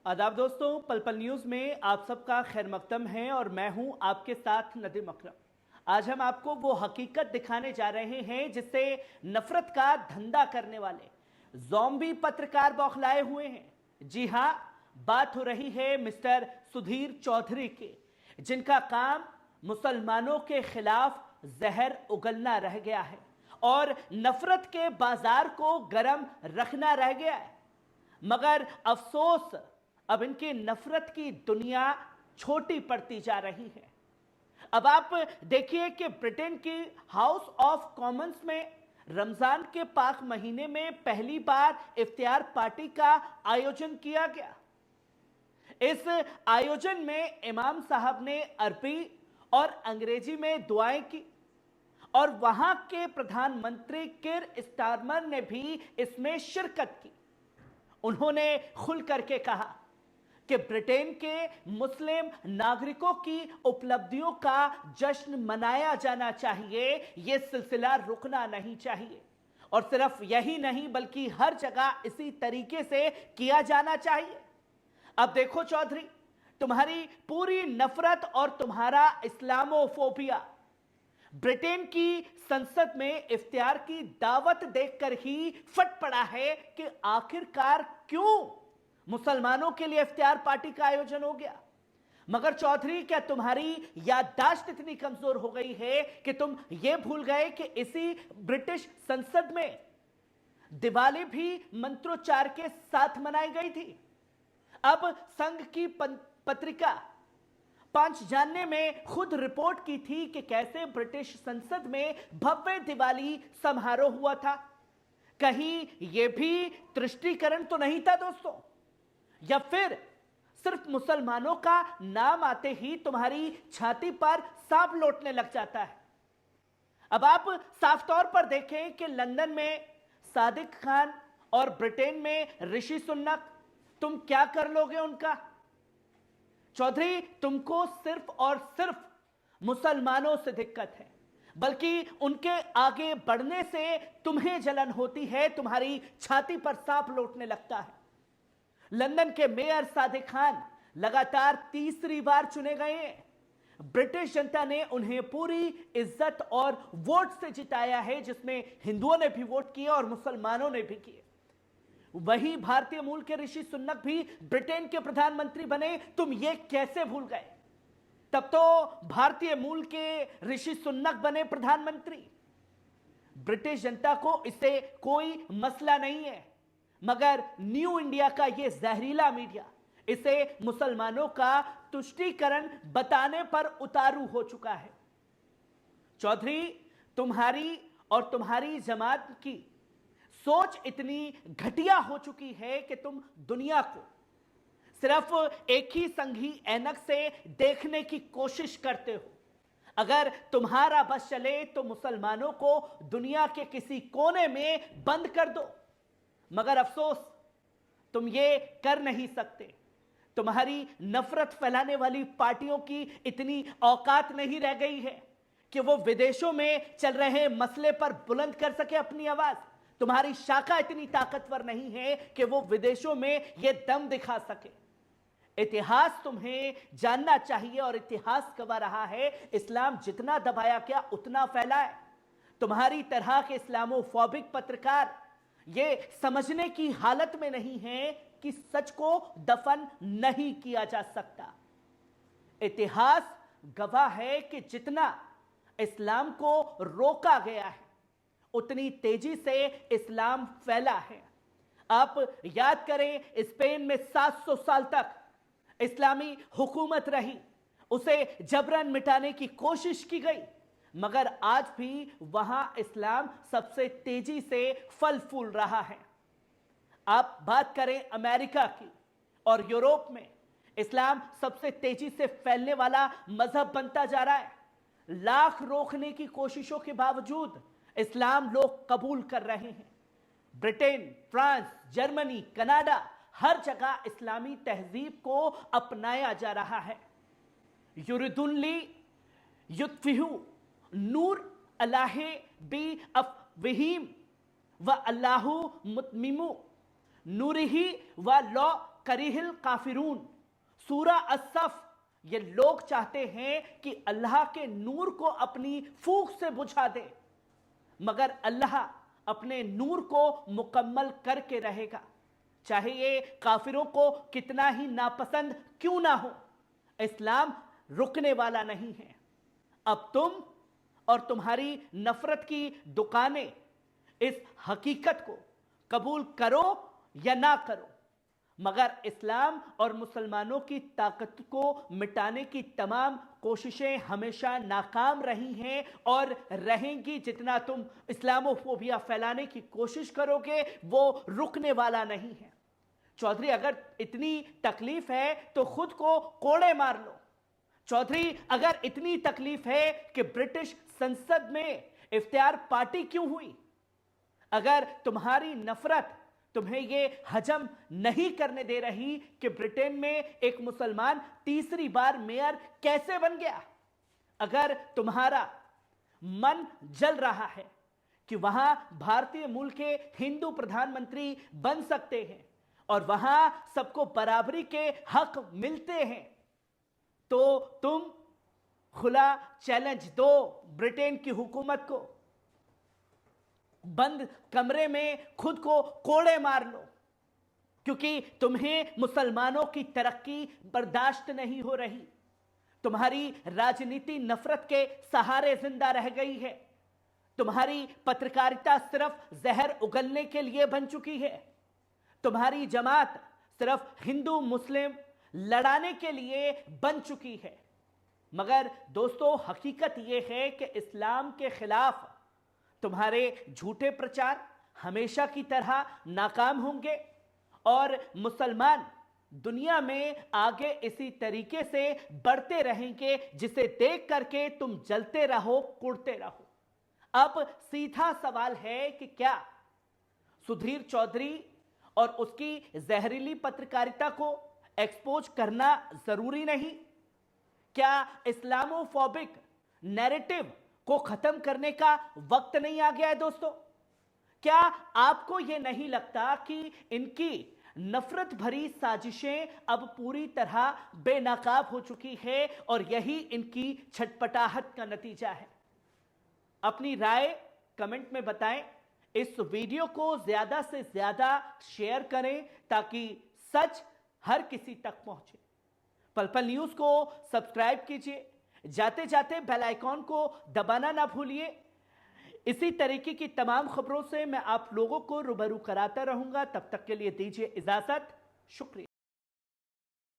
आदाब दोस्तों, पल पल न्यूज में आप सबका खैर मकदम है और मैं हूं आपके साथ नदीम अकरम। आज हम आपको वो हकीकत दिखाने जा रहे हैं जिससे नफरत का धंधा करने वाले ज़ॉम्बी पत्रकार बौखलाए हुए हैं। जी हां, बात हो रही है मिस्टर सुधीर चौधरी की, जिनका काम मुसलमानों के खिलाफ जहर उगलना रह गया है और नफरत के बाजार को गर्म रखना रह गया है। मगर अफसोस, अब इनकी नफरत की दुनिया छोटी पड़ती जा रही है। अब आप देखिए कि ब्रिटेन की हाउस ऑफ कॉमन्स में रमजान के पाक महीने में पहली बार इफ्तियार पार्टी का आयोजन किया गया। इस आयोजन में इमाम साहब ने अरबी और अंग्रेजी में दुआएं की और वहां के प्रधानमंत्री किर स्टारमर ने भी इसमें शिरकत की। उन्होंने खुल करके कहा कि ब्रिटेन के मुस्लिम नागरिकों की उपलब्धियों का जश्न मनाया जाना चाहिए, यह सिलसिला रुकना नहीं चाहिए। और सिर्फ यही नहीं बल्कि हर जगह इसी तरीके से किया जाना चाहिए। अब देखो चौधरी, तुम्हारी पूरी नफरत और तुम्हारा इस्लामोफोबिया ब्रिटेन की संसद में इफ्तियार की दावत देखकर ही फट पड़ा है कि आखिरकार क्यों मुसलमानों के लिए इफ्तियार पार्टी का आयोजन हो गया। मगर चौधरी, क्या तुम्हारी याददाश्त इतनी कमजोर हो गई है कि तुम यह भूल गए कि इसी ब्रिटिश संसद में दिवाली भी मंत्रोच्चार के साथ मनाई गई थी। अब संघ की पत्रिका पंच जानने में खुद रिपोर्ट की थी कि कैसे ब्रिटिश संसद में भव्य दिवाली समारोह हुआ था। कहीं यह भी तुष्टीकरण तो नहीं था दोस्तों, या फिर सिर्फ मुसलमानों का नाम आते ही तुम्हारी छाती पर सांप लौटने लग जाता है। अब आप साफ तौर पर देखें कि लंदन में सादिक खान और ब्रिटेन में ऋषि सुनक, तुम क्या कर लोगे उनका। चौधरी, तुमको सिर्फ और सिर्फ मुसलमानों से दिक्कत है, बल्कि उनके आगे बढ़ने से तुम्हें जलन होती है, तुम्हारी छाती पर सांप लौटने लगता है। लंदन के मेयर सादिक खान लगातार तीसरी बार चुने गए हैं। ब्रिटिश जनता ने उन्हें पूरी इज्जत और वोट से जिताया है, जिसमें हिंदुओं ने भी वोट किए और मुसलमानों ने भी किए। वही भारतीय मूल के ऋषि सुनक भी ब्रिटेन के प्रधानमंत्री बने, तुम ये कैसे भूल गए। तब तो भारतीय मूल के ऋषि सुनक बने प्रधानमंत्री। ब्रिटिश जनता को इससे कोई मसला नहीं है, मगर न्यू इंडिया का यह जहरीला मीडिया इसे मुसलमानों का तुष्टीकरण बताने पर उतारू हो चुका है। चौधरी, तुम्हारी और तुम्हारी जमात की सोच इतनी घटिया हो चुकी है कि तुम दुनिया को सिर्फ एक ही संघी ऐनक से देखने की कोशिश करते हो। अगर तुम्हारा बस चले तो मुसलमानों को दुनिया के किसी कोने में बंद कर दो, मगर अफसोस तुम ये कर नहीं सकते। तुम्हारी नफरत फैलाने वाली पार्टियों की इतनी औकात नहीं रह गई है कि वो विदेशों में चल रहे मसले पर बुलंद कर सके अपनी आवाज। तुम्हारी शाखा इतनी ताकतवर नहीं है कि वो विदेशों में यह दम दिखा सके। इतिहास तुम्हें जानना चाहिए और इतिहास गवाह रहा है, इस्लाम जितना दबाया गया उतना फैला है। तुम्हारी तरह के इस्लामोफोबिक पत्रकार ये समझने की हालत में नहीं है कि सच को दफन नहीं किया जा सकता। इतिहास गवाह है कि जितना इस्लाम को रोका गया है उतनी तेजी से इस्लाम फैला है। आप याद करें, स्पेन में 700 साल तक इस्लामी हुकूमत रही, उसे जबरन मिटाने की कोशिश की गई, मगर आज भी वहां इस्लाम सबसे तेजी से फल फूल रहा है। आप बात करें अमेरिका की और यूरोप में, इस्लाम सबसे तेजी से फैलने वाला मजहब बनता जा रहा है। लाख रोकने की कोशिशों के बावजूद इस्लाम लोग कबूल कर रहे हैं। ब्रिटेन, फ्रांस, जर्मनी, कनाडा, हर जगह इस्लामी तहजीब को अपनाया जा रहा है। युरिदुल्ली युत्फिहु नूर अल्लाहे बी अफवहीम व अल्लाहु मुतमिमु नूरिही व लौ करीहिल काफिरून, सूरा अस्सफ, ये लोग चाहते हैं कि अल्लाह के नूर को अपनी फूंक से बुझा दे, मगर अल्लाह अपने नूर को मुकम्मल करके रहेगा, चाहे ये काफिरों को कितना ही नापसंद क्यों ना हो। इस्लाम रुकने वाला नहीं है। अब तुम और तुम्हारी नफरत की दुकानें इस हकीकत को कबूल करो या ना करो, मगर इस्लाम और मुसलमानों की ताकत को मिटाने की तमाम कोशिशें हमेशा नाकाम रही हैं और रहेंगी। जितना तुम इस्लामोफोबिया फैलाने की कोशिश करोगे वो रुकने वाला नहीं है। चौधरी, अगर इतनी तकलीफ है तो खुद को कोड़े मार लो। चौधरी, अगर इतनी तकलीफ है कि ब्रिटिश संसद में इफ्तियार पार्टी क्यों हुई? अगर तुम्हारी नफरत तुम्हें यह हजम नहीं करने दे रही कि ब्रिटेन में एक मुसलमान तीसरी बार मेयर कैसे बन गया, अगर तुम्हारा मन जल रहा है कि वहां भारतीय मूल के हिंदू प्रधानमंत्री बन सकते हैं और वहां सबको बराबरी के हक मिलते हैं, तो तुम खुला चैलेंज दो ब्रिटेन की हुकूमत को, बंद कमरे में खुद को कोड़े मार लो, क्योंकि तुम्हें मुसलमानों की तरक्की बर्दाश्त नहीं हो रही। तुम्हारी राजनीति नफरत के सहारे जिंदा रह गई है। तुम्हारी पत्रकारिता सिर्फ जहर उगलने के लिए बन चुकी है। तुम्हारी जमात सिर्फ हिंदू मुस्लिम लड़ाने के लिए बन चुकी है। मगर दोस्तों, हकीकत यह है कि इस्लाम के खिलाफ तुम्हारे झूठे प्रचार हमेशा की तरह नाकाम होंगे और मुसलमान दुनिया में आगे इसी तरीके से बढ़ते रहेंगे, जिसे देख करके तुम जलते रहो, कुड़ते रहो। अब सीधा सवाल है कि क्या सुधीर चौधरी और उसकी जहरीली पत्रकारिता को एक्सपोज करना जरूरी नहीं? क्या इस्लामोफोबिक नैरेटिव को खत्म करने का वक्त नहीं आ गया है दोस्तों? क्या आपको यह नहीं लगता कि इनकी नफरत भरी साजिशें अब पूरी तरह बेनकाब हो चुकी है और यही इनकी छटपटाहट का नतीजा है? अपनी राय कमेंट में बताएं। इस वीडियो को ज्यादा से ज्यादा शेयर करें ताकि सच हर किसी तक पहुंचे। पल पल न्यूज को सब्सक्राइब कीजिए। जाते जाते बेल आइकॉन को दबाना ना भूलिए। इसी तरीके की तमाम खबरों से मैं आप लोगों को रूबरू कराता रहूंगा। तब तक के लिए दीजिए इजाजत। शुक्रिया।